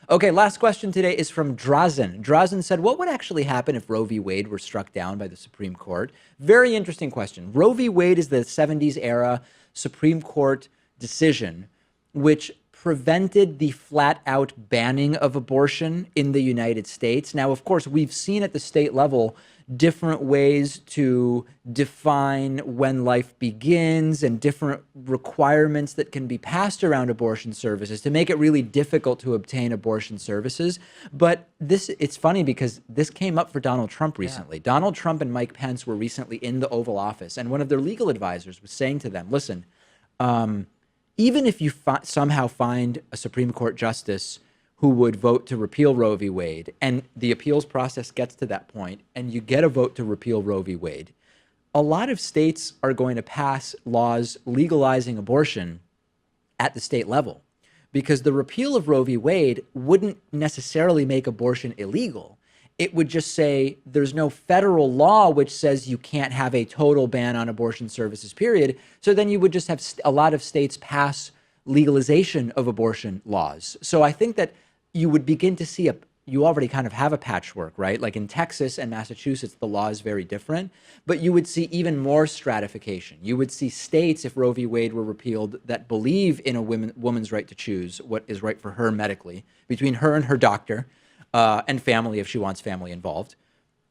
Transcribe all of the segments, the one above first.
Okay, last question today is from Drazen. Drazen said, what would actually happen if Roe v. Wade were struck down by the Supreme Court? Very interesting question. Roe v. Wade is the 70s era Supreme Court decision which prevented the flat out banning of abortion in the United States. Now, of course, we've seen at the state level different ways to define when life begins and different requirements that can be passed around abortion services to make it really difficult to obtain abortion services. But it's funny because this came up for Donald Trump recently. Yeah. Donald Trump and Mike Pence were recently in the Oval Office, and one of their legal advisors was saying to them, listen, even if you somehow find a Supreme Court justice who would vote to repeal Roe v. Wade, and the appeals process gets to that point, and you get a vote to repeal Roe v. Wade, a lot of states are going to pass laws legalizing abortion at the state level, because the repeal of Roe v. Wade wouldn't necessarily make abortion illegal. It would just say there's no federal law which says you can't have a total ban on abortion services, period. So then you would just have a lot of states pass legalization of abortion laws. So I think that you would begin to see you already kind of have a patchwork, right? Like in Texas and Massachusetts, the law is very different, but you would see even more stratification. You would see states, if Roe v. Wade were repealed, that believe in a woman's right to choose what is right for her medically, between her and her doctor, and family if she wants family involved.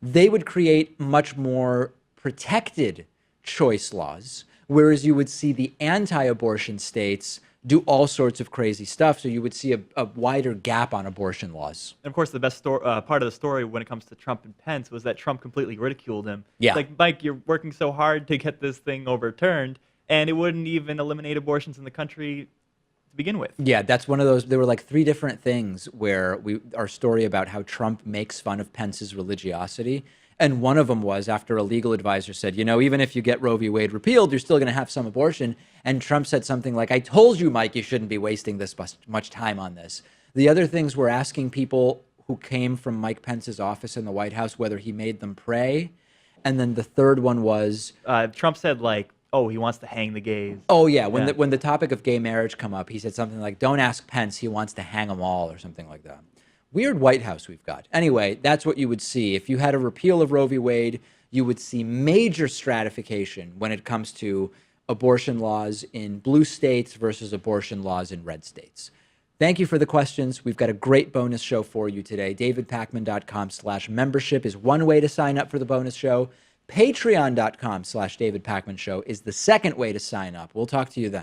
They would create much more protected choice laws, whereas you would see the anti-abortion states do all sorts of crazy stuff. So you would see a wider gap on abortion laws. And of course, the best part of the story when it comes to Trump and Pence was that Trump completely ridiculed him. Yeah. Like, Mike, you're working so hard to get this thing overturned, and it wouldn't even eliminate abortions in the country to begin with. Yeah, that's one of those. There were like three different things where our story about how Trump makes fun of Pence's religiosity. And one of them was after a legal advisor said, you know, even if you get Roe v. Wade repealed, you're still going to have some abortion. And Trump said something like, I told you, Mike, you shouldn't be wasting this much time on this. The other things were asking people who came from Mike Pence's office in the White House whether he made them pray. And then the third one was... Trump said, like, oh, he wants to hang the gays. Oh, yeah. When the topic of gay marriage come up, he said something like, don't ask Pence, he wants to hang them all, or something like that. Weird White House we've got. Anyway, that's what you would see. If you had a repeal of Roe v. Wade, you would see major stratification when it comes to abortion laws in blue states versus abortion laws in red states. Thank you for the questions. We've got a great bonus show for you today. DavidPakman.com/membership is one way to sign up for the bonus show. Patreon.com/DavidPakmanShow is the second way to sign up. We'll talk to you then.